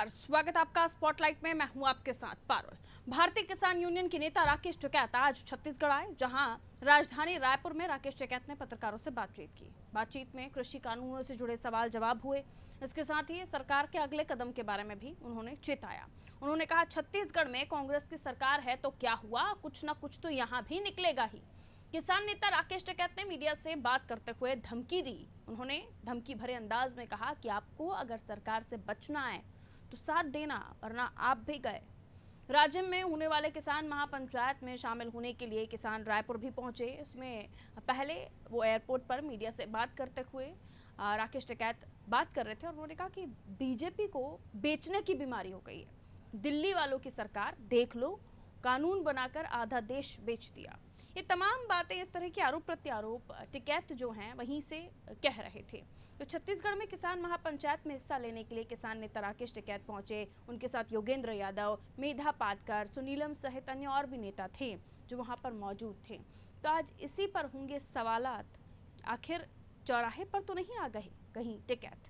नमस्कार, स्वागत आपका स्पॉटलाइट में। मैं हूं आपके साथ पारुल। भारतीय किसान यूनियन के नेता राकेश टिकैत आज छत्तीसगढ़ आए, जहां राजधानी रायपुर में राकेश टिकैत ने पत्रकारों से बातचीत की। बातचीत में कृषि कानूनों से जुड़े सवाल जवाब हुए। इसके साथ ही सरकार के अगले कदम के बारे में भी उन्होंने चेताया। उन्होंने कहा, छत्तीसगढ़ में कांग्रेस की सरकार है तो क्या हुआ, कुछ ना कुछ तो यहाँ भी निकलेगा ही। किसान नेता राकेश टिकैत ने मीडिया से बात करते हुए धमकी दी। उन्होंने धमकी भरे अंदाज में कहा कि आपको अगर सरकार से बचना है तो साथ देना, वरना आप भी गए। राज्य में होने वाले किसान महापंचायत में शामिल होने के लिए किसान रायपुर भी पहुंचे। इसमें पहले वो एयरपोर्ट पर मीडिया से बात करते हुए राकेश टिकैत बात कर रहे थे और उन्होंने कहा कि बीजेपी को बेचने की बीमारी हो गई है। दिल्ली वालों की सरकार देख लो, कानून बनाकर आधा देश बेच दिया। ये तमाम बातें, इस तरह के आरोप प्रत्यारोप टिकैत जो हैं वहीं से कह रहे थे। तो छत्तीसगढ़ में किसान महापंचायत में हिस्सा लेने के लिए किसान नेता राकेश टिकैत पहुंचे। उनके साथ योगेंद्र यादव, मेधा पाटकर, सुनीलम सहित अन्य और भी नेता थे जो वहां पर मौजूद थे। तो आज इसी पर होंगे सवालात, आखिर चौराहे पर तो नहीं आ गए कहीं टिकैत।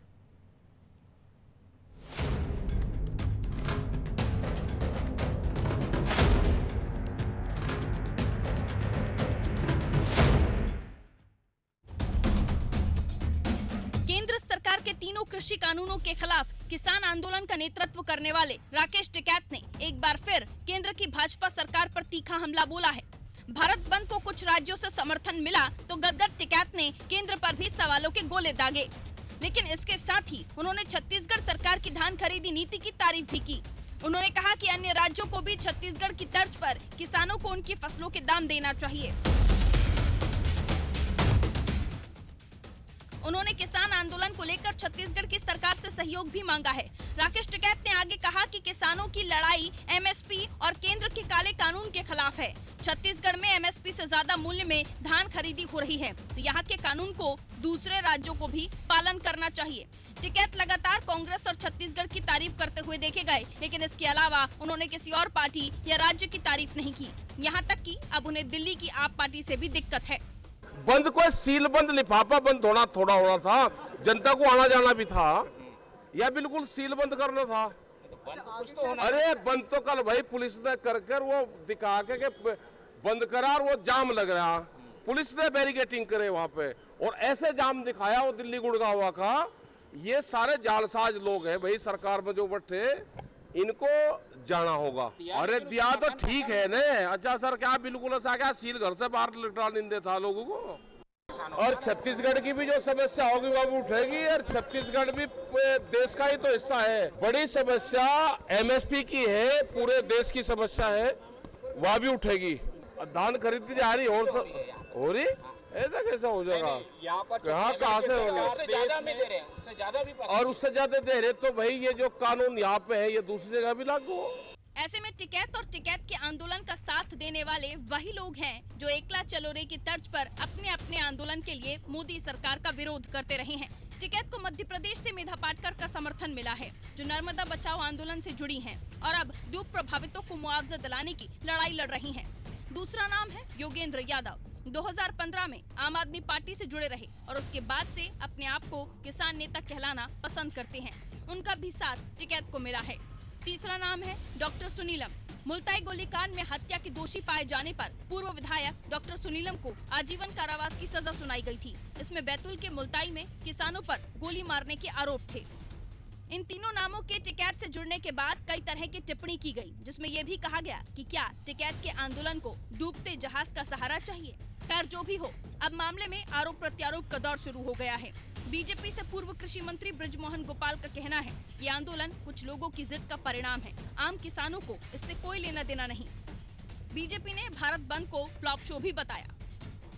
केंद्र सरकार के तीनों कृषि कानूनों के खिलाफ किसान आंदोलन का नेतृत्व करने वाले राकेश टिकैत ने एक बार फिर केंद्र की भाजपा सरकार पर तीखा हमला बोला है। भारत बंद को कुछ राज्यों से समर्थन मिला तो गदगद टिकैत ने केंद्र पर भी सवालों के गोले दागे। लेकिन इसके साथ ही उन्होंने छत्तीसगढ़ सरकार की धान खरीदी नीति की तारीफ भी की। उन्होंने कहा कि अन्य राज्यों को भी छत्तीसगढ़ की तर्ज पर किसानों को उनकी फसलों के दाम देना चाहिए। उन्होंने किसान आंदोलन को लेकर छत्तीसगढ़ की सरकार से सहयोग भी मांगा है। राकेश टिकैत ने आगे कहा कि किसानों की लड़ाई एमएसपी और केंद्र के काले कानून के खिलाफ है। छत्तीसगढ़ में एमएसपी से ज्यादा मूल्य में धान खरीदी हो रही है, तो यहाँ के कानून को दूसरे राज्यों को भी पालन करना चाहिए। टिकैत लगातार कांग्रेस और छत्तीसगढ़ की तारीफ करते हुए देखे गए, लेकिन इसके अलावा उन्होंने किसी और पार्टी या राज्य की तारीफ नहीं की। यहाँ तक कि अब उन्हें दिल्ली की आप पार्टी से भी दिक्कत है। बंद को सील बंद लिफाफा बंद होना थोड़ा होना था, जनता को आना जाना भी था, या बिल्कुल सील बंद करना था। अरे बंद तो कल भाई पुलिस ने कर वो दिखा के बंद करा और वो जाम लग रहा, पुलिस ने बैरिकेटिंग करे वहां पे और ऐसे जाम दिखाया वो दिल्ली गुड़गांव का। ये सारे जालसाज लोग हैं भाई, सरकार में जो बैठे इनको जाना होगा। अरे दिया तो ठीक है ने, अच्छा सर क्या बिल्कुल ऐसा क्या सील घर से बाहर निकला नहीं था लोगों को। और छत्तीसगढ़ की भी जो समस्या होगी वो भी उठेगी, और छत्तीसगढ़ भी देश का ही तो हिस्सा है। बड़ी समस्या एमएसपी की है, पूरे देश की समस्या है, वह भी उठेगी। धान खरीदी जा रही हो रही, ऐसा कैसा हो जाएगा? कहाँ से होगा? और उससे ज्यादा दे रहे तो भाई ये जो कानून यहाँ पे है ये दूसरी जगह भी लागू हो। ऐसे में टिकैत और टिकैत के आंदोलन का साथ देने वाले वही लोग हैं जो एकला चलो रे की तर्ज पर अपने अपने आंदोलन के लिए मोदी सरकार का विरोध करते रहे हैं। टिकैत को मध्य प्रदेश से मेधा पाटकर का समर्थन मिला है, जो नर्मदा बचाओ आंदोलन से जुड़ी हैं और अब डूब प्रभावितों को मुआवजा दिलाने की लड़ाई लड़ रही हैं। दूसरा नाम है योगेंद्र यादव। 2015 में आम आदमी पार्टी से जुड़े रहे और उसके बाद से अपने आप को किसान नेता कहलाना पसंद करते हैं। उनका भी साथ टिकैत को मिला है। तीसरा नाम है डॉक्टर सुनीलम। मुल्ताई गोलीकांड में हत्या के दोषी पाए जाने पर पूर्व विधायक डॉक्टर सुनीलम को आजीवन कारावास की सजा सुनाई गई थी। इसमें बैतूल के मुल्ताई में किसानों पर गोली मारने के आरोप थे। इन तीनों नामों के टिकैत से जुड़ने के बाद कई तरह की टिप्पणी की गई, जिसमें यह भी कहा गया कि क्या टिकैत के आंदोलन को डूबते जहाज का सहारा चाहिए। खैर जो भी हो, अब मामले में आरोप प्रत्यारोप का दौर शुरू हो गया है। बीजेपी से पूर्व कृषि मंत्री बृजमोहन गोपाल का कहना है कि आंदोलन कुछ लोगों की जिद का परिणाम है, आम किसानों को इससे कोई लेना देना नहीं। बीजेपी ने भारत बंद को फ्लॉप शो भी बताया।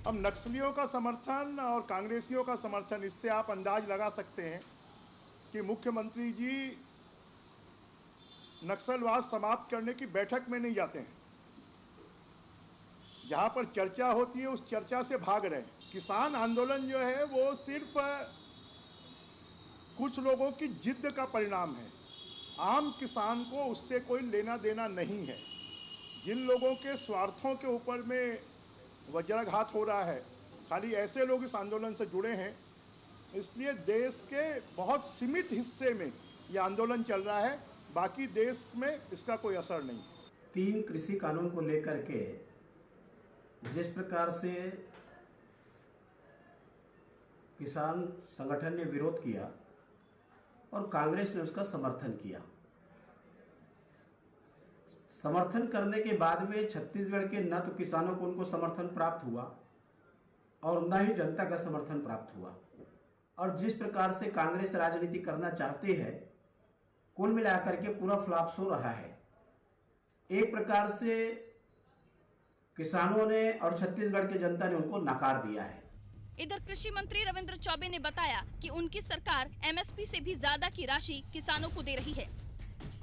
अब नक्सलियों का समर्थन और कांग्रेसियों का समर्थन, इससे आप अंदाज लगा सकते हैं कि मुख्यमंत्री जी नक्सलवाद समाप्त करने की बैठक में नहीं जाते हैं। जहां पर चर्चा होती है उस चर्चा से भाग रहे हैं। किसान आंदोलन जो है वो सिर्फ कुछ लोगों की जिद का परिणाम है, आम किसान को उससे कोई लेना देना नहीं है। जिन लोगों के स्वार्थों के ऊपर में वज्राघात हो रहा है, खाली ऐसे लोग इस आंदोलन से जुड़े हैं। इसलिए देश के बहुत सीमित हिस्से में ये आंदोलन चल रहा है, बाकी देश में इसका कोई असर नहीं है। 3 कृषि कानून को लेकर के जिस प्रकार से किसान संगठन ने विरोध किया और कांग्रेस ने उसका समर्थन किया, समर्थन करने के बाद में छत्तीसगढ़ के न तो किसानों को उनको समर्थन प्राप्त हुआ और न ही जनता का समर्थन प्राप्त हुआ। और जिस प्रकार से कांग्रेस राजनीति करना चाहती है, कुल मिलाकर के पूरा फ्लॉप शो रहा है। एक प्रकार से किसानों ने और छत्तीसगढ़ की जनता ने उनको नकार दिया है। इधर कृषि मंत्री रविंद्र चौबे ने बताया कि उनकी सरकार एमएसपी से भी ज्यादा की राशि किसानों को दे रही है।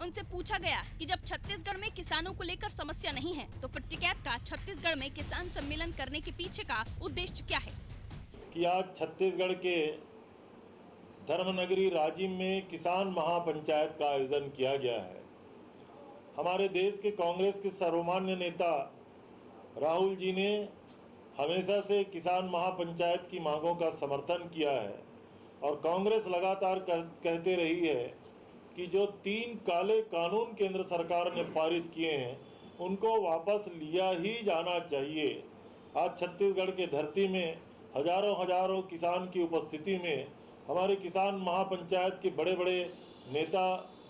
उनसे पूछा गया कि जब छत्तीसगढ़ में किसानों को लेकर समस्या नहीं है तो फिर टिकैत का छत्तीसगढ़ में किसान सम्मेलन करने के पीछे का उद्देश्य क्या है। कि आज छत्तीसगढ़ के धर्मनगरी राजिम में किसान महापंचायत का आयोजन किया गया है। हमारे देश के कांग्रेस के सर्वमान्य नेता राहुल जी ने हमेशा से किसान महापंचायत की मांगों का समर्थन किया है और कांग्रेस लगातार कहते रही है कि जो 3 काले कानून केंद्र सरकार ने पारित किए हैं उनको वापस लिया ही जाना चाहिए। आज छत्तीसगढ़ के धरती में हजारों किसान की उपस्थिति में हमारे किसान महापंचायत के बड़े बड़े नेता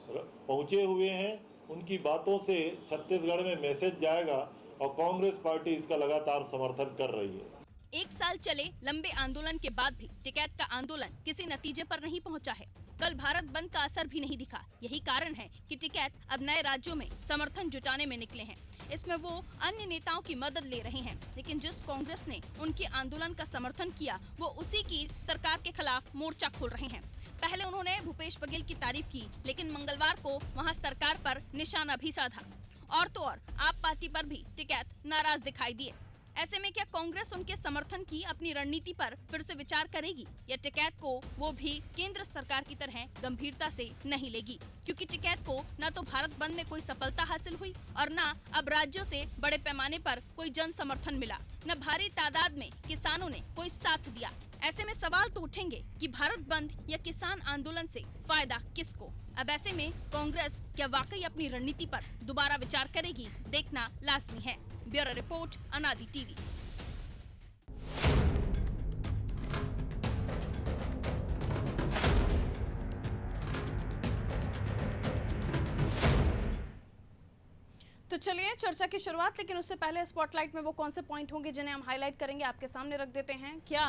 पहुँचे हुए हैं। उनकी बातों से छत्तीसगढ़ में मैसेज जाएगा और कांग्रेस पार्टी इसका लगातार समर्थन कर रही है। 1 साल चले लंबे आंदोलन के बाद भी टिकैत का आंदोलन किसी नतीजे पर नहीं पहुंचा है। कल भारत बंद का असर भी नहीं दिखा। यही कारण है कि टिकैत अब नए राज्यों में समर्थन जुटाने में निकले हैं। इसमें वो अन्य नेताओं की मदद ले रहे हैं, लेकिन जिस कांग्रेस ने उनके आंदोलन का समर्थन किया वो उसी की सरकार के खिलाफ मोर्चा खोल रहे हैं। पहले उन्होंने भूपेश बघेल की तारीफ की, लेकिन मंगलवार को वहां सरकार पर निशाना भी साधा। और तो और आप पार्टी पर भी टिकैत नाराज दिखाई दिए। ऐसे में क्या कांग्रेस उनके समर्थन की अपनी रणनीति पर फिर से विचार करेगी या टिकैत को वो भी केंद्र सरकार की तरह गंभीरता से नहीं लेगी? क्योंकि टिकैत को न तो भारत बंद में कोई सफलता हासिल हुई और न अब राज्यों से बड़े पैमाने पर कोई जन समर्थन मिला, न भारी तादाद में किसानों ने कोई साथ दिया। ऐसे में सवाल तो उठेंगे कि भारत बंद या किसान आंदोलन से फायदा किसको? अब ऐसे में कांग्रेस क्या वाकई अपनी रणनीति पर दोबारा विचार करेगी, देखना लाजमी है। ब्यूरो रिपोर्ट, अनादि टीवी। तो चलिए चर्चा की शुरुआत, लेकिन उससे पहले स्पॉटलाइट में वो कौन से पॉइंट होंगे जिन्हें हम हाईलाइट करेंगे आपके सामने रख देते हैं। क्या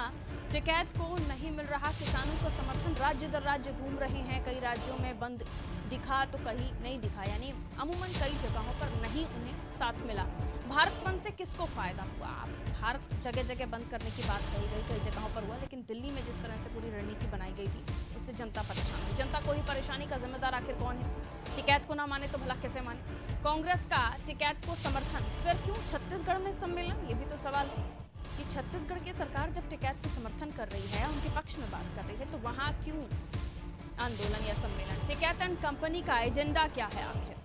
टिकैत को नहीं मिल रहा किसानों का समर्थन? राज्य दर राज्य घूम रहे हैं, कई राज्यों में बंद दिखा तो कहीं नहीं दिखा, यानी अमूमन कई जगहों पर नहीं उन्हें साथ मिला। भारत बंद से किसको फायदा हुआ? भारत जगह जगह बंद करने की बात कही गई, कई जगहों पर हुआ, लेकिन दिल्ली में जिस तरह से पूरी रणनीति बनाई गई थी उससे जनता परेशान हुई। जनता को ही परेशानी का जिम्मेदार आखिर कौन है? टिकैत को ना माने तो भला कैसे माने? कांग्रेस का टिकैत को समर्थन, फिर क्यों छत्तीसगढ़ में सम्मेलन? ये भी तो सवाल है कि छत्तीसगढ़ की सरकार जब टिकैत को समर्थन कर रही है, उनके पक्ष में बात कर रही है, तो वहां क्यों आंदोलन या सम्मेलन? टिकैत एंड कंपनी का एजेंडा क्या है आखिर?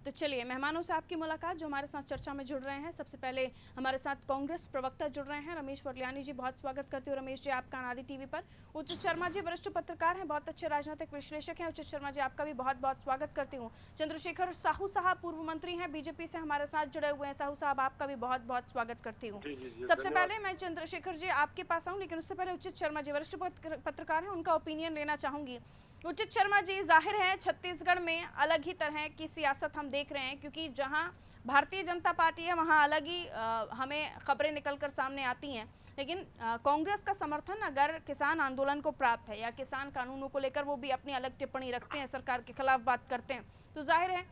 तो चलिए मेहमानों से आपकी मुलाकात जो हमारे साथ चर्चा में जुड़ रहे हैं। सबसे पहले हमारे साथ कांग्रेस प्रवक्ता जुड़ रहे हैं, रमेश वर्लियानी जी, बहुत स्वागत करती हूँ रमेश जी आपका अनादि टीवी पर। उचित शर्मा जी वरिष्ठ पत्रकार हैं, बहुत अच्छे राजनीतिक विश्लेषक हैं। उचित शर्मा जी आपका भी बहुत बहुत स्वागत करती हूँ। चंद्रशेखर साहू साहब पूर्व मंत्री हैं, बीजेपी से हमारे साथ जुड़े हुए हैं। साहू साहब आपका भी बहुत बहुत स्वागत करती हूँ। सबसे पहले मैं चंद्रशेखर जी आपके पास आऊँ, लेकिन उससे पहले उचित शर्मा जी वरिष्ठ पत्रकार हैं, उनका ओपिनियन लेना चाहूंगी। उचित शर्मा जी, जाहिर है छत्तीसगढ़ में अलग ही तरह की सियासत हम देख रहे हैं, क्योंकि जहां भारतीय जनता पार्टी है वहां अलग ही हमें खबरें निकलकर सामने आती हैं, लेकिन कांग्रेस का समर्थन अगर किसान आंदोलन को प्राप्त है या किसान कानूनों को लेकर वो भी अपनी अलग टिप्पणी रखते हैं, सरकार के खिलाफ बात करते हैं, तो जाहिर है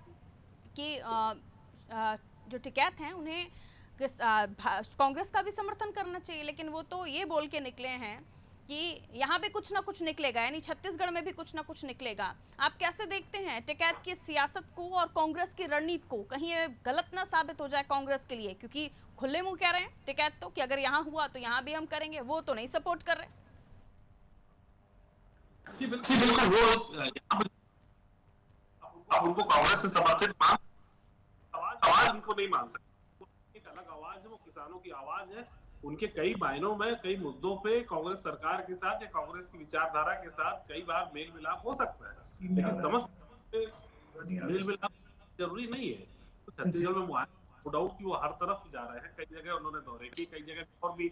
कि जो टिकैत हैं उन्हें कांग्रेस का भी समर्थन करना चाहिए। लेकिन वो तो ये बोल के निकले हैं कि यहाँ पे कुछ ना कुछ निकलेगा, यानी छत्तीसगढ़ में भी कुछ ना कुछ निकलेगा। आप कैसे देखते हैं टिकैत की सियासत को और कांग्रेस की रणनीति को? कहीं ये गलत ना साबित हो जाए कांग्रेस के लिए, क्योंकि खुले मुंह कह रहे हैं टिकैत तो कि अगर यहाँ हुआ तो यहाँ भी हम करेंगे, वो तो नहीं सपोर्ट कर रहे। जी बिल्कुल, वो आप उनको कांग्रेस से समर्थित आवाज उनको नहीं मान सकते। एक अलग आवाज है, वो किसानों की आवाज है उनके कई मायनों में कई मुद्दों पे कांग्रेस सरकार के साथ या कांग्रेस की विचारधारा के साथ कई बार मेल मिलाप हो सकता है, लेकिन समस्त मेल मिलाप जरूरी नहीं है। तो छत्तीसगढ़ में नो डाउट कि वो हर तरफ जा रहे हैं, कई जगह उन्होंने दौरे किए, कई जगह और भी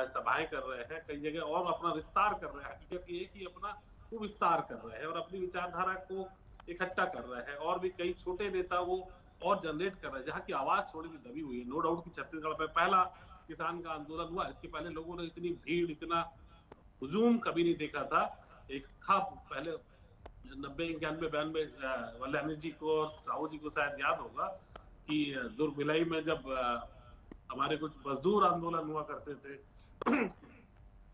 सभाएं कर रहे हैं, कई जगह और अपना विस्तार कर रहे हैं। हकीकत ये है कि अपना वो विस्तार कर रहे हैं और अपनी विचारधारा को इकट्ठा कर रहे हैं, और भी कई छोटे नेता वो और जनरेट कर रहे हैं जहाँ की आवाज थोड़ी सी दबी हुई है। नो डाउट कि छत्तीसगढ़ में पहला किसान का आंदोलन हुआ, इसके पहले लोगों ने इतनी भीड़, इतना हुजूम कभी नहीं देखा था। एक था पहले 90, 91, 92 वल्लभ जी को और साहू जी को शायद याद होगा कि दुर्ग भिलाई में जब हमारे कुछ मजदूर आंदोलन हुआ करते थे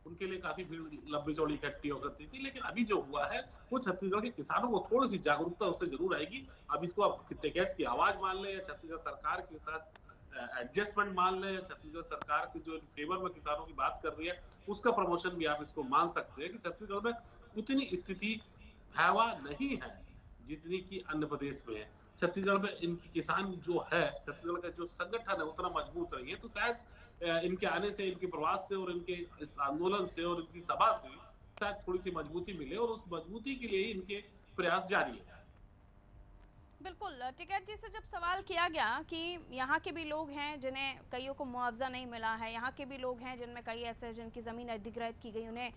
उनके लिए काफी भीड़ लंबी चौड़ी इकट्ठी हो करती थी। लेकिन अभी जो हुआ है वो छत्तीसगढ़ के किसानों को थोड़ी सी जागरूकता उससे जरूर आएगी। अब इसको आप टिकैत की आवाज मान ले या छत्तीसगढ़ सरकार के साथ एडजस्टमेंट मान ले या छत्तीसगढ़ सरकार की जो फेवर में किसानों की बात कर रही है उसका प्रमोशन भी आप इसको मान सकते हैं कि छत्तीसगढ़ में उतनी स्थिति भयावह नहीं है जितनी कि अन्य प्रदेश में है। छत्तीसगढ़ में इनकी किसान जो है, छत्तीसगढ़ का जो संगठन है उतना मजबूत रही है, तो शायद इनके आने से, इनके प्रवास से और इनके इस आंदोलन से और इनकी सभा से शायद थोड़ी सी मजबूती मिले और उस मजबूती के लिए इनके प्रयास जारी है। बिल्कुल। टिकैत जी से जब सवाल किया गया कि यहाँ के भी लोग हैं जिन्हें कईयों को मुआवजा नहीं मिला है, यहाँ के भी लोग हैं जिनमें कई ऐसे हैं जिनकी ज़मीन अधिग्रहित की गई, उन्हें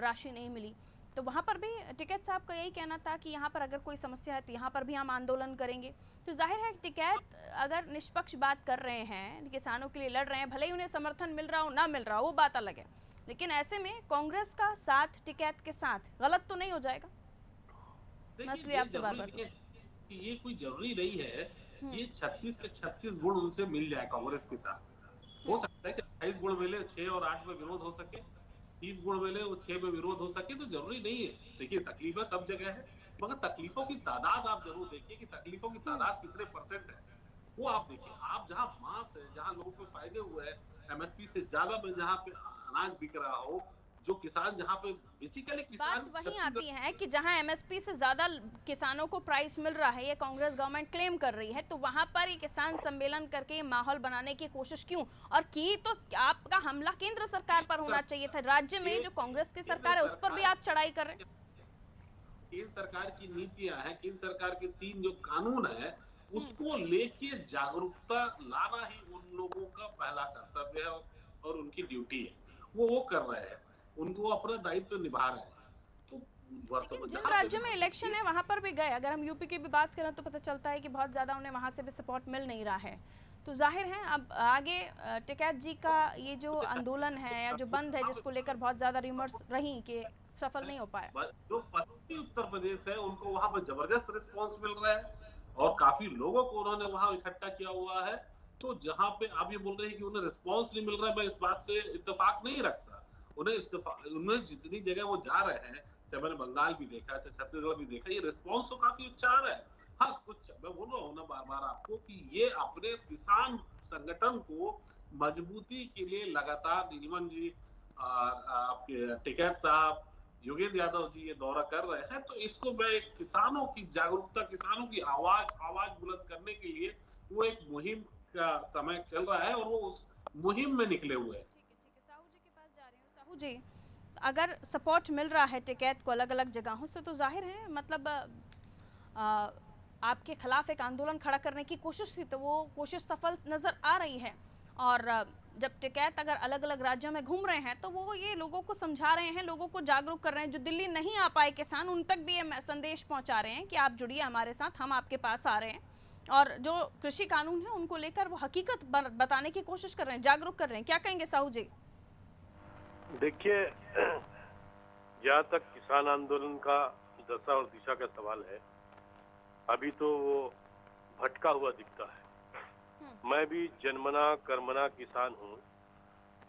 राशि नहीं मिली, तो वहाँ पर भी टिकैत साहब का यही कहना था कि यहाँ पर अगर कोई समस्या है तो यहाँ पर भी हम आंदोलन करेंगे। तो जाहिर है टिकैत अगर निष्पक्ष बात कर रहे हैं, किसानों के लिए लड़ रहे हैं, भले ही उन्हें समर्थन मिल रहा हो ना मिल रहा हो वो बात अलग है, लेकिन ऐसे में कांग्रेस का साथ टिकैत के साथ गलत तो नहीं हो जाएगा? मैं इसलिए आपसे बार बार कि ये कोई जरूरी नहीं है ये 36 के 36 गुण उनसे मिल जाए कांग्रेस के साथ। हो सकता है कि 28 गुण मिले, 6 और 8 में विरोध हो सके, 30 गुण मिले वो 6 में विरोध हो सके, तो जरूरी नहीं है। देखिए तकलीफें सब जगह है, मगर तकलीफों की तादाद आप जरूर देखिए कि तकलीफों की तादाद कितने % है वो आप देखिए। आप जहाँ मांस है, जहाँ लोगों को फायदे हुए हैं, एमएसपी से ज्यादा में जहाँ पे अनाज बिक रहा हो, जो किसान जहाँ पे बेसिकली किसान बात वहीं आती है कि जहां एमएसपी से ज्यादा किसानों को प्राइस मिल रहा है, ये कांग्रेस गवर्नमेंट क्लेम कर रही है, तो वहां पर ये किसान सम्मेलन करके ये माहौल बनाने की कोशिश क्यों? और की तो आपका हमला केंद्र सरकार पर होना चाहिए था। राज्य में जो कांग्रेस की सरकार है उस पर भी आप चढ़ाई कर रहे हैं। केंद्र सरकार की नीतियां हैं, केंद्र सरकार के 3 जो कानून है उसको लेके जागरूकता लाना ही उन लोगों का पहला कर्तव्य है और उनकी ड्यूटी है, वो कर रहे हैं, उनको अपना दायित्व निभा रहे हैं। तो लेकिन जिन राज्यों में इलेक्शन है वहां पर भी गए, अगर हम यूपी की भी बात करें तो पता चलता है कि बहुत ज्यादा उन्हें वहां से भी सपोर्ट मिल नहीं रहा है। तो जाहिर है अब आगे टिकैत जी का ये जो आंदोलन है या जो बंद है जिसको लेकर बहुत ज्यादा रिमर्स रही कि सफल नहीं हो पाया। जो पश्चिमी उत्तर प्रदेश है उनको वहां पर जबरदस्त रिस्पॉन्स मिल रहा है और काफी लोगों को उन्होंने वहां इकट्ठा किया हुआ है। तो जहां पे आप ये बोल रहे हैं कि उन्हें रिस्पॉन्स नहीं मिल रहा है, मैं इस बात से इत्तेफाक नहीं रखता। उन्हें जितनी जगह वो जा रहे हैं, चाहे मैंने बंगाल भी देखा, चाहे छत्तीसगढ़ भी देखा, ये रिस्पॉन्स तो काफी अच्छा आ रहा है। हाँ, कुछ मैं बोल रहा हूँ ना बार बार आपको कि ये अपने किसान संगठन को मजबूती के लिए लगातार नीलमन जी, आपके टिकैत साहब, योगेंद्र यादव जी ये दौरा कर रहे हैं। तो इसको मैं किसानों की जागरूकता, किसानों की आवाज बुलंद करने के लिए वो एक मुहिम का समय चल रहा है और वो उस मुहिम में निकले हुए हैं। ठीक है, साहू जी के पास जा रही हूँ। साहू जी, अगर सपोर्ट मिल रहा है टिकैत को अलग अलग जगहों से तो जाहिर है मतलब आपके खिलाफ एक आंदोलन खड़ा करने की कोशिश थी, तो वो कोशिश सफल नजर आ रही है। और जब टिकैत अगर अलग अलग राज्यों में घूम रहे हैं तो वो ये लोगों को समझा रहे हैं, लोगों को जागरूक कर रहे हैं। जो दिल्ली नहीं आ पाए किसान, उन तक भी ये संदेश पहुंचा रहे हैं कि आप जुड़िए हमारे साथ, हम आपके पास आ रहे हैं। और जो कृषि कानून है उनको लेकर वो हकीकत बताने की कोशिश कर रहे हैं, जागरूक कर रहे हैं। क्या कहेंगे साहू जी? देखिए, जहाँ तक किसान आंदोलन का दशा और दिशा का सवाल है, अभी तो वो भटका हुआ दिखता है। मैं भी जन्मना कर्मना किसान हूँ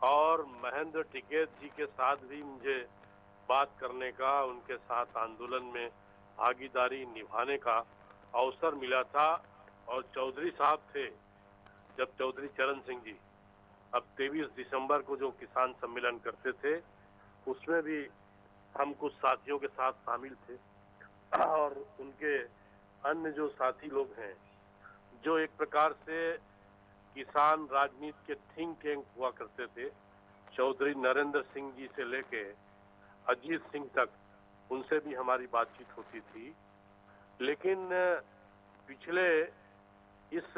और महेंद्र टिकैत जी के साथ भी मुझे बात करने का, उनके साथ आंदोलन में भागीदारी निभाने का अवसर मिला था। और चौधरी साहब थे, जब चौधरी चरण सिंह जी अब 23 दिसंबर को जो किसान सम्मेलन करते थे उसमें भी हम कुछ साथियों के साथ शामिल थे और उनके अन्य जो साथी लोग हैं जो एक प्रकार से किसान राजनीति के थिंक टैंक हुआ करते थे, चौधरी नरेंद्र सिंह जी से लेके अजीत सिंह तक, उनसे भी हमारी बातचीत होती थी। लेकिन पिछले इस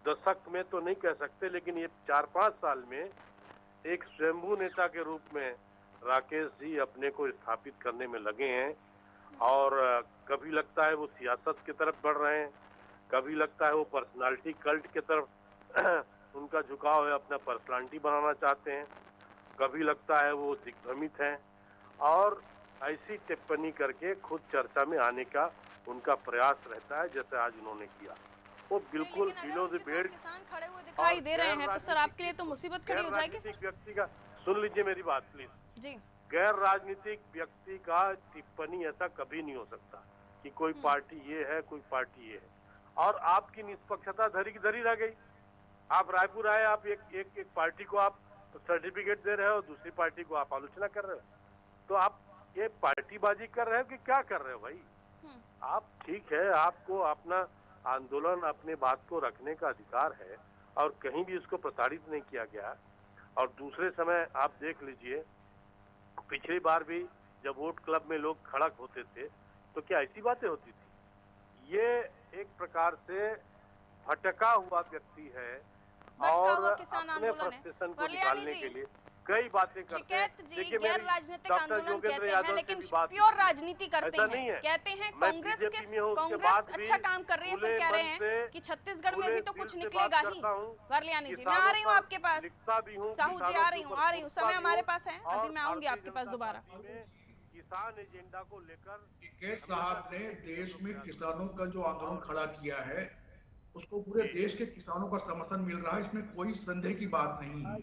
दशक में तो नहीं कह सकते, लेकिन ये 4-5 साल में एक स्वयंभू नेता के रूप में राकेश जी अपने को स्थापित करने में लगे हैं। और कभी लगता है वो सियासत की तरफ बढ़ रहे हैं, कभी लगता है वो पर्सनालिटी कल्ट की तरफ उनका झुकाव है, अपना पर्सनालिटी बनाना चाहते हैं, कभी लगता है वो दिग्भ्रमित हैं और ऐसी टिप्पणी करके खुद चर्चा में आने का उनका प्रयास रहता है, जैसे आज उन्होंने किया। वो बिल्कुल बिलो द बेल्ट किसान खड़े हुए दिखाई दे रहे हैं तो सर आपके लिए तो मुसीबत खड़ी हो जाएगी। व्यक्ति का सुन लीजिए मेरी बात प्लीज जी। गैर राजनीतिक व्यक्ति का टिप्पणी ऐसा कभी नहीं हो सकता कि कोई पार्टी ये है, कोई पार्टी ये है। और आपकी निष्पक्षता धरी की धरी रह गई। आप रायपुर आए, आप एक पार्टी को आप सर्टिफिकेट दे रहे हो, दूसरी पार्टी को आप आलोचना कर रहे हो, तो आप ये पार्टीबाजी कर रहे हो कि क्या कर रहे हो भाई? आप ठीक है, आपको अपना आंदोलन, अपने बात को रखने का अधिकार है और कहीं भी उसको प्रताड़ित नहीं किया गया। और दूसरे समय आप देख लीजिए, पिछली बार भी जब वोट क्लब में लोग खड़क होते थे तो क्या ऐसी बातें होती थी? ये एक प्रकार से भटका हुआ व्यक्ति है और अपने फ्रस्ट्रेशन को निकालने के लिए कई बातें करते हैं। जी गैर राजनीतिक आंदोलन कहते हैं, लेकिन प्योर राजनीति करते हैं। कहते हैं कांग्रेस अच्छा काम कर रही है, फिर कह रहे हैं कि छत्तीसगढ़ में भी तो कुछ निकलेगा ही। वरलियानी जी, मैं आ रही हूँ आपके पास। साहू जी, आ रही हूँ, समय हमारे पास है, अभी मैं आऊंगी आपके पास दोबारा। किसान एजेंडा को लेकर टिकैत साहब ने देश में किसानों का जो आंदोलन खड़ा किया है, उसको पूरे देश के किसानों का समर्थन मिल रहा है, इसमें कोई संदेह की बात नहीं है।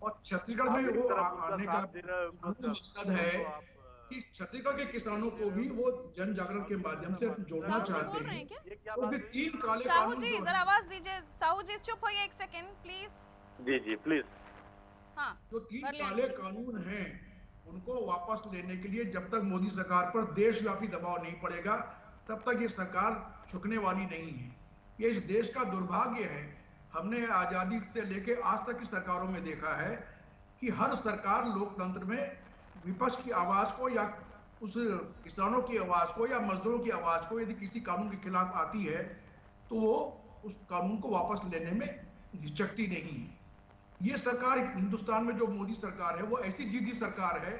और छत्तीसगढ़ में वो आने का मकसद है कि छत्तीसगढ़ के किसानों को भी वो जन जागरण के माध्यम से जोड़ना चाहते हैं, क्योंकि 3 काले साहू जी जरा आवाज दीजिए। साहू जी चुप होइए एक सेकंड प्लीज। Ji please. हाँ, जो 3 काले कानून हैं उनको वापस लेने के लिए जब तक मोदी सरकार पर देशव्यापी दबाव नहीं पड़ेगा, तब तक ये सरकार झुकने वाली नहीं है। ये इस देश का दुर्भाग्य है। हमने आजादी से लेके आज तक की सरकारों में देखा है कि हर सरकार लोकतंत्र में विपक्ष की आवाज को या उस किसानों की आवाज को या मजदूरों की आवाज को यदि किसी कानून के खिलाफ आती है तो वो उस कानून को वापस लेने में हिचकती नहीं है। ये सरकार, हिंदुस्तान में जो मोदी सरकार है, वो ऐसी जिद्दी सरकार है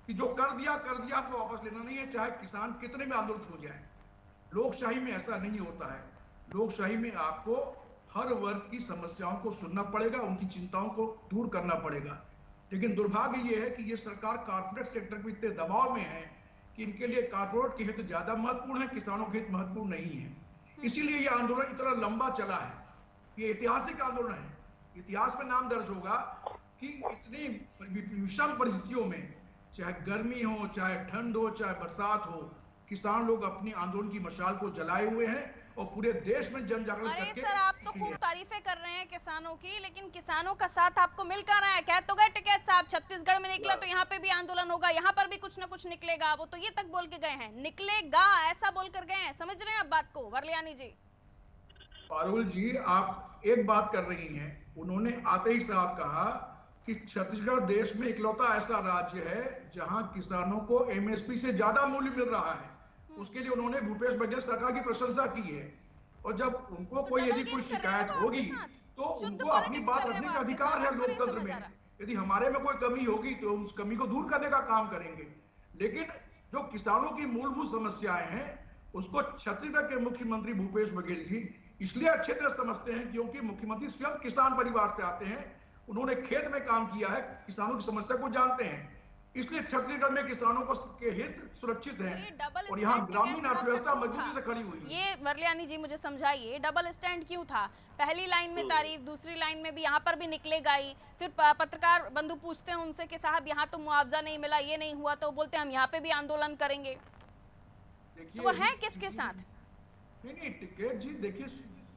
कि जो कर दिया आपको वापस लेना नहीं है, चाहे किसान कितने में आंदोलित हो जाए। लोकशाही में ऐसा नहीं होता है। लोकशाही में आपको हर वर्ग की समस्याओं को सुनना पड़ेगा, उनकी चिंताओं को दूर करना पड़ेगा। लेकिन दुर्भाग्य ये है कि ये सरकार कारपोरेट सेक्टर के इतने दबाव में है कि इनके लिए कारपोरेट के हित ज्यादा महत्वपूर्ण है, किसानों के हित महत्वपूर्ण नहीं है। इसीलिए ये आंदोलन इतना लंबा चला है। ये ऐतिहासिक आंदोलन है। इतिहास में नाम दर्ज होगा कि इतनी विषम परिस्थितियों में, चाहे गर्मी हो, चाहे ठंड हो, चाहे बरसात हो, किसान लोग अपनी आंदोलन की मशाल को जलाए हुए हैं और पूरे देश में जन जागरण करके। अरे सर, आप तो खूब तारीफें कर रहे हैं किसानों की, लेकिन किसानों का साथ आपको मिल कर रहा है। कह तो गए टिकैत साहब, छत्तीसगढ़ में निकला तो यहाँ पे भी आंदोलन होगा, यहाँ पर भी कुछ ना कुछ निकलेगा। वो तो ये तक बोल के गए हैं, निकलेगा ऐसा बोल कर गए हैं। समझ रहे हैं आप बात को वरलियानी जी? पारुल जी, आप एक बात कर रही हैं। उन्होंने आते ही साफ कहा कि छत्तीसगढ़ देश में इकलौता ऐसा राज्य है जहां किसानों को एमएसपी से ज्यादा मूल्य मिल रहा है। उसके लिए उन्होंने भूपेश बघेल सरकार की प्रशंसा की है। और जब उनको कोई यदि कोई शिकायत होगी तो उनको अपनी बात रखने का अधिकार है लोकतंत्र में। यदि हमारे में कोई कमी होगी तो उस कमी को दूर करने का काम करेंगे। लेकिन जो किसानों की मूलभूत समस्याएं हैं उसको छत्तीसगढ़ के मुख्यमंत्री भूपेश बघेल जी इसलिए अच्छे तरह समझते हैं क्योंकि मुख्यमंत्री स्वयं किसान परिवार से आते हैं। उन्होंने खेत में काम किया है, किसानों की समस्या को जानते हैं। इसलिए छत्तीसगढ़ में किसानों को के हित सुरक्षित हैं और यहाँ ग्रामीण अर्थव्यवस्था मजबूती से खड़ी हुई है। ये वरलियानी जी मुझे समझाइए, डबल स्टैंड क्यों था? पहली लाइन में तारीफ, दूसरी लाइन में भी यहाँ पर भी निकलेगा ही। फिर पत्रकार बंधु पूछते हैं उनसे कि साहब यहाँ तो मुआवजा नहीं मिला, ये नहीं हुआ, तो बोलते हैं हम यहाँ पे भी आंदोलन करेंगे। तो वो है किसके साथ? नहीं टिकैत जी, देखिए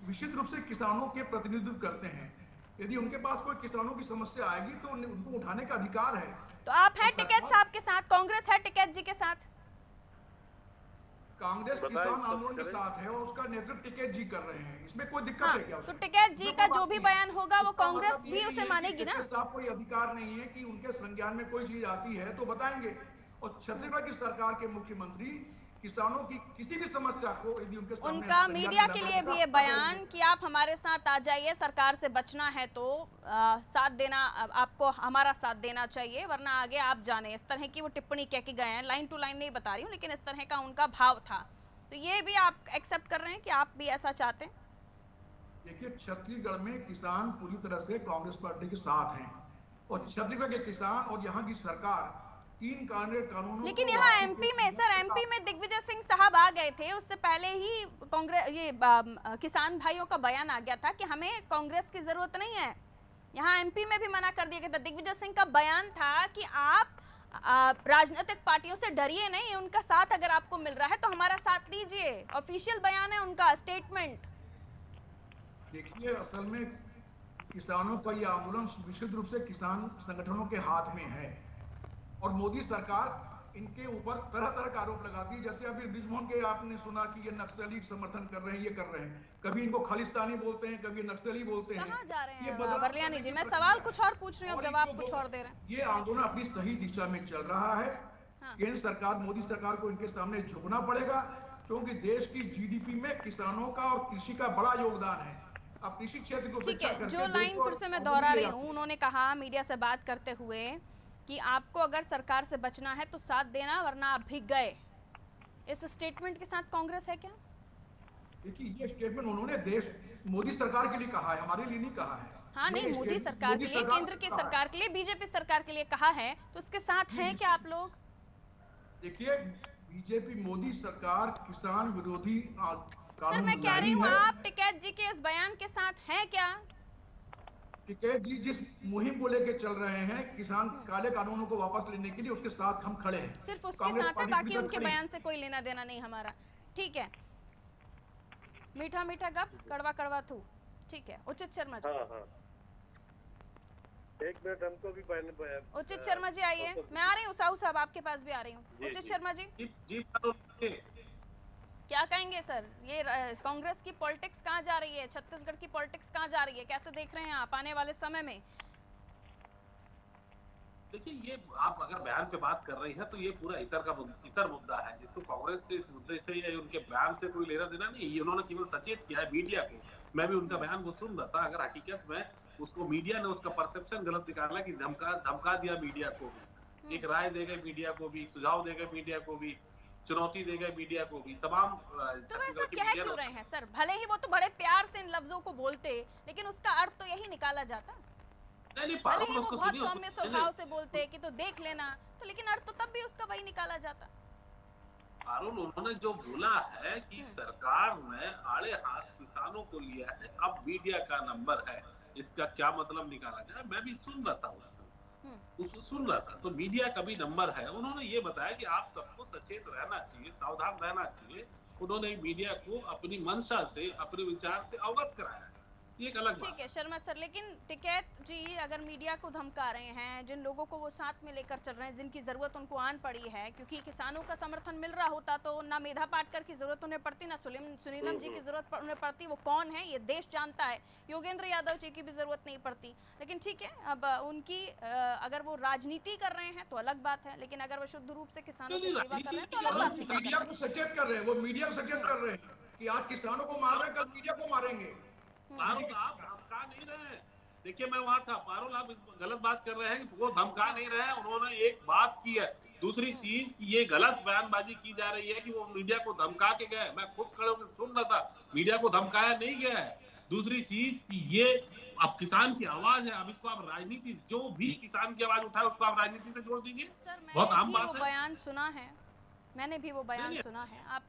विशुद्ध रूप से किसानों के प्रतिनिधित्व करते हैं। यदि उनके पास कोई किसानों की समस्या आएगी तो उनको उठाने का अधिकार है। तो आप हैं टिकैत साहब के साथ, कांग्रेस है टिकैत जी के साथ? कांग्रेस बताएं, किसान सब आंदोलन के करें। साथ है और उसका नेतृत्व टिकैत जी कर रहे हैं, इसमें कोई दिक्कत हाँ, है क्या तो उसमें? टिकैत जी इसमें का कोई जो बात भी नहीं है। बयान होगा वो इसका कांग्रेस मतलब भी ये उसे नहीं है मानेगी कि ना। टिकैत साहब कोई अधिकार नहीं है कि उनके संज्ञान में कोई चीज आती है तो बताएंगे। और छत्तीसगढ़ की सरकार के मुख्यमंत्री किसानों की किसी भी समस्या को यदि उनके सामने उनका संज्ञान मीडिया में के लाता लिए है तो भी ये प्राप्त बयान करेंगे। कि आप हमारे साथ आ जाइए, सरकार से बचना है तो साथ देना, आपको हमारा साथ देना चाहिए वरना आगे आप जाने, इस तरह की वो टिप्पणी कह के गए हैं। लाइन टू लाइन नहीं बता रही हूँ, लेकिन इस तरह का उनका भाव था। तो ये भी आप एक्सेप्ट कर रहे हैं कि आप भी ऐसा चाहते हैं? देखिए, छत्तीसगढ़ में किसान पूरी तरह से कांग्रेस पार्टी के साथ हैं और छत्तीसगढ़ के किसान और यहाँ की सरकार 3 कानूनों लेकिन को यहाँ वापसी एमपी के में सर, के एमपी साथ- में दिग्विजय सिंह साहब आ गए थे, उससे पहले ही कांग्रेस किसान भाइयों का बयान आ गया था कि हमें कांग्रेस की जरूरत नहीं है। यहाँ एमपी में भी मना कर दिया गया था। दिग्विजय सिंह का बयान था कि आप राजनीतिक पार्टियों से डरिए नहीं, उनका साथ अगर आपको मिल रहा है तो हमारा साथ लीजिए। ऑफिशियल बयान है उनका, स्टेटमेंट। देखिए, असल में किसानों का ये आंदोलन विशुद्ध रूप से किसान संगठनों के हाथ में है और मोदी सरकार इनके ऊपर तरह तरह का आरोप लगाती है। जैसे अभी ब्रिजमोहन के आपने सुना कि ये नक्सली समर्थन कर रहे हैं, ये कर रहे हैं, कभी इनको खालिस्तानी बोलते हैं, कभी नक्सली बोलते हैं। कहाँ जा रहे ये हैं बदलाव बरलियानी करने जी? की मैं प्रक्रिया सवाल है। कुछ और पूछ रही हूँ, और जवाब इनको कुछ दो- और दे रहे हैं। ये आंदोलन अपनी सही दिशा में चल रहा है। हाँ। केंद्र सरकार, मोदी सरकार को इनके सामने झुकना पड़ेगा क्योंकि देश की जीडीपी में किसानों का और कृषि का बड़ा योगदान है। अब कृषि क्षेत्र को ठीक उपेक्षा है, करके जो देश लाइन को फिर से मैं आगे दोहरा नहीं ले रही जा हूँ, सकते। उन्होंने कहा मीडिया से बात करते हुए कि आपको अगर सरकार से बचना है तो साथ देना वरना आप भीग गए। इस स्टेटमेंट के साथ कांग्रेस है क्या? देखिए, ये स्टेटमेंट उन्होंने देश मोदी सरकार के लिए कहा है, हमारे लिए नहीं कहा है। हाँ, ये नहीं, मोदी स्टेटमेंट सरकार के लिए, केंद्र की का है। सरकार के लिए, बीजेपी सरकार के लिए कहा है, तो उसके साथ हैं क्या आप लोग? देखिए, बीजेपी मोदी सरकार किसान विरोधी सर कानून मैं कह रही लाई हूँ, है। आप टिकैत जी के इस बयान के साथ हैं क्या? टिकैत जी जिस मुहिम को लेके चल रहे हैं किसान काले कानूनों को वापस लेने के लिए, उसके साथ हम खड़े हैं। सिर्फ उसके कांग्रेस साथ है, पार्टी बाकी पूरी तरह उनके खड़ी है। बयान से कोई लेना देना नहीं हमारा। ठीक है, मीठा मीठा गप, कड़वा कड़वा थू। ठीक है, उचित शर्मा जी। हाँ हाँ, एक मिनट हमको भी उचित शर्मा जी आइए, मैं आ रही हूँ। साहू साहब आपके पास भी आ रही हूँ। जी, उचित जी। शर्मा जी जी पारुल, क्या कहेंगे सर? ये कांग्रेस की पॉलिटिक्स कहाँ जा रही है, छत्तीसगढ़ की पॉलिटिक्स कहाँ जा रही है, कैसे देख रहे हैं आप आने वाले समय में? देखिए, ये आप अगर बयान पे बात कर रही हैं तो ये पूरा इतर मुद्दा है, जिसको कांग्रेस से, इस मुद्दे से या उनके बयान से कोई लेना देना नहीं। ये उन्होंने केवल सचेत किया है मीडिया को। मैं भी उनका बयान को सुन रहा था। अगर हकीकत में उसको मीडिया ने उसका परसेप्शन गलत निकाला कि धमका दिया मीडिया को भी, एक राय दे गए मीडिया को भी, सुझाव दे गए मीडिया को भी, चुनौती दे गए मीडिया को भी, तमाम तो ऐसा कह क्यों रहे हैं सर? भले ही वो तो बड़े प्यार से इन लफ्जों को बोलते, लेकिन उसका अर्थ तो यही निकाला जाता। नहीं, भले ही वो बहुत सौम्य स्वभाव से बोलते कि तो देख लेना, तो लेकिन अर्थ तो तब भी उसका वही निकाला जाता। पारुल, उन्होंने जो बोला है कि सरकार ने आड़े हाथ किसानों को लिया है, अब मीडिया का नंबर है, इसका क्या मतलब निकाला जाए? मैं भी सुन रहा था उसको सुन रहा था। तो मीडिया का भी नंबर है। उन्होंने ये बताया कि आप सबको सचेत रहना चाहिए, सावधान रहना चाहिए। उन्होंने मीडिया को अपनी मंशा से, अपने विचार से अवगत कराया है। ये एक अलग ठीक है शर्मा सर, लेकिन टिकैत जी अगर मीडिया को धमका रहे हैं, जिन लोगों को वो साथ में लेकर चल रहे हैं, जिनकी जरूरत उनको आन पड़ी है, क्योंकि किसानों का समर्थन मिल रहा होता तो ना मेधा पाटकर की जरूरत उन्हें पड़ती, ना सुनीलम जी की जरूरत उन्हें पड़ती। वो कौन है ये देश जानता है। योगेंद्र यादव जी की भी जरूरत नहीं पड़ती। लेकिन ठीक है, अब उनकी अगर वो राजनीति कर रहे हैं तो अलग बात है, लेकिन अगर वो शुद्ध रूप से किसानों की सेवा कर रहे हैं तो अलग बात है। मीडिया को सचेत कर रहे हैं, वो मीडिया को सचेत कर रहे हैं कि आज किसानों को मार रहे हैं, कल मीडिया को मारेंगे। पारुल, आप धमका नहीं रहे। देखिए, मैं वहां था। पारुल, आप गलत बात कर रहे हैं कि वो धमका नहीं रहे हैं। उन्होंने एक बात की है। दूसरी चीज कि ये गलत बयानबाजी की जा रही है कि वो मीडिया को धमका के गए। मैं खुद खड़े होकर सुन रहा था, मीडिया को धमकाया नहीं गया है। दूसरी चीज कि ये अब किसान की आवाज है, अब इसको आप राजनीति, जो भी किसान की आवाज उठाए उसको आप राजनीति से जोड़ दीजिए। बहुत आम बात है। बयान सुना है, मैंने भी वो बयान सुना है। आप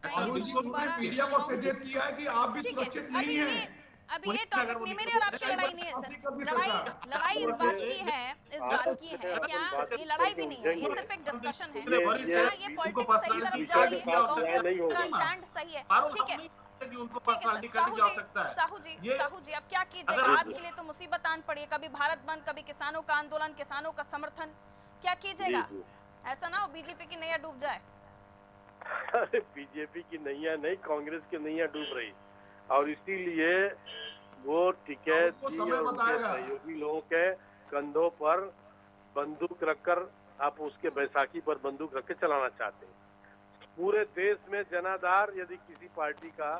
मीडिया को सचेत किया है कि आप भी सुरक्षित नहीं है। अभी ये टॉपिक नहीं मेरी और आपकी लड़ाई नहीं है सर। लड़ाई इस बात की है, क्या ये लड़ाई भी नहीं है, ये सिर्फ एक डिस्कशन है कि क्या ये पॉलिटिक्स सही तरफ जा रही है, कांग्रेस का स्टैंड सही है। ठीक है, साहू जी अब क्या कीजिएगा? आपके लिए तो मुसीबत आन पड़ी है, कभी भारत बंद, कभी किसानों का आंदोलन, किसानों का समर्थन, क्या कीजिएगा? ऐसा ना हो बीजेपी की नैया डूब जाए। अरे बीजेपी की नैया नहीं, कांग्रेस की नैया डूब रही, और इसीलिए वो टिकैत उसको जी समय और उनके बताएगा। सहयोगी लोगों के कंधों पर बंदूक रखकर आप उसके बैसाखी पर बंदूक रख के चलाना चाहते हैं। पूरे देश में जनाधार यदि किसी पार्टी का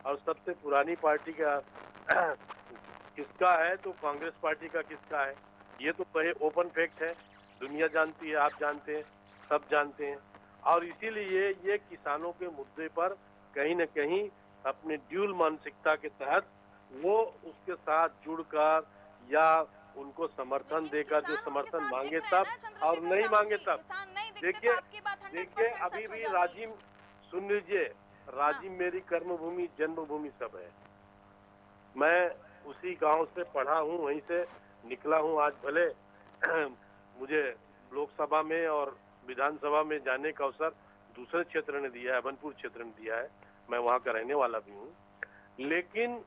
और सबसे पुरानी पार्टी का किसका है तो कांग्रेस पार्टी का किसका है, ये तो ओपन फैक्ट है, दुनिया जानती है, आप जानते हैं, सब जानते हैं। और इसीलिए ये किसानों के मुद्दे पर कहीं न कहीं अपने ड्यूल मानसिकता के तहत वो उसके साथ जुड़कर या उनको समर्थन देकर, जो समर्थन मांगे तब और नहीं मांगे तब। देखिए अभी भी राजिम, सुन लीजिए, राजिम मेरी कर्मभूमि जन्मभूमि सब है। मैं उसी गांव से पढ़ा हूं, वहीं से निकला हूं। आज भले मुझे लोकसभा में और विधानसभा में जाने का अवसर दूसरे क्षेत्र ने दिया है, अभनपुर क्षेत्र ने दिया है, मैं वहां का रहने वाला भी हूं। लेकिन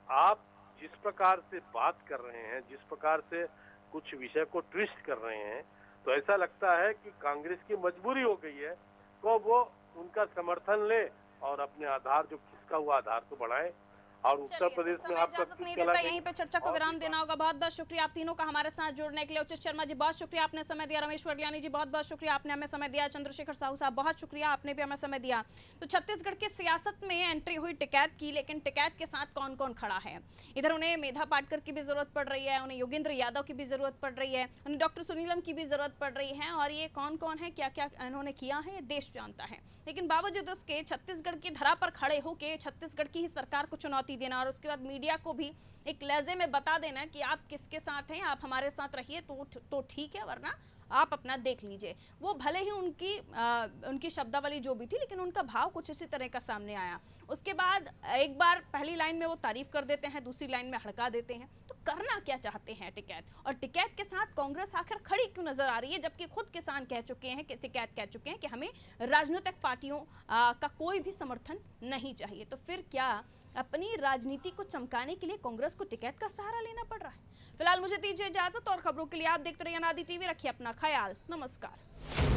आप जिस प्रकार से बात कर रहे हैं, जिस प्रकार से कुछ विषय को ट्विस्ट कर रहे हैं, तो ऐसा लगता है कि कांग्रेस की मजबूरी हो गई है तो वो उनका समर्थन ले और अपने आधार, जो खिसका हुआ आधार को बढ़ाए। और उत्तर प्रदेश में आपका इजाजत नहीं देता, यहीं पे चर्चा को विराम देना होगा। बहुत बहुत शुक्रिया आप तीनों का हमारे साथ जुड़ने के लिए। उचित शर्मा जी बहुत शुक्रिया, आपने समय दिया। रमेश वर्लियानी जी बहुत बहुत शुक्रिया, आपने हमें समय दिया। चंद्रशेखर साहू साहब बहुत शुक्रिया, आपने भी हमें समय दिया। तो छत्तीसगढ़ की सियासत में एंट्री हुई टिकैत की, लेकिन टिकैत के साथ कौन कौन खड़ा है? इधर उन्हें मेधा पाटकर की भी जरूरत पड़ रही है, उन्हें योगेंद्र यादव की भी जरूरत पड़ रही है, उन्हें डॉक्टर सुनीलम की भी जरूरत पड़ रही है। और ये कौन कौन है, क्या क्या इन्होंने किया है, देश जानता है। लेकिन बावजूद उसके छत्तीसगढ़ की धरा पर खड़े होकर छत्तीसगढ़ की ही सरकार को चुनौती देना और उसके बाद मीडिया को भी एक लहजे में बता देना कि आप किसके साथ हैं, आप हमारे साथ रहिए तो ठीक है, वरना आप अपना देख लीजिए। वो भले ही उनकी शब्दावली जो भी थी, लेकिन उनका भाव कुछ इसी तरह का सामने आया। उसके बाद एक बार पहली लाइन में वो तारीफ कर देते हैं, दूसरी लाइन में हड़का देते हैं। तो करना क्या चाहते हैं टिकैत? और टिकैत के साथ कांग्रेस आखिर खड़ी क्यों नजर आ रही है, जबकि खुद किसान कह चुके हैं कि टिकैत कह चुके हैं कि हमें राजनीतिक पार्टियों का कोई भी समर्थन नहीं चाहिए। तो फिर क्या अपनी राजनीति को चमकाने के लिए कांग्रेस को टिकैत का सहारा लेना पड़ रहा है? फिलहाल मुझे दीजिए इजाजत, और खबरों के लिए आप देखते रहिए अनादि टीवी। रखिए अपना ख्याल, नमस्कार।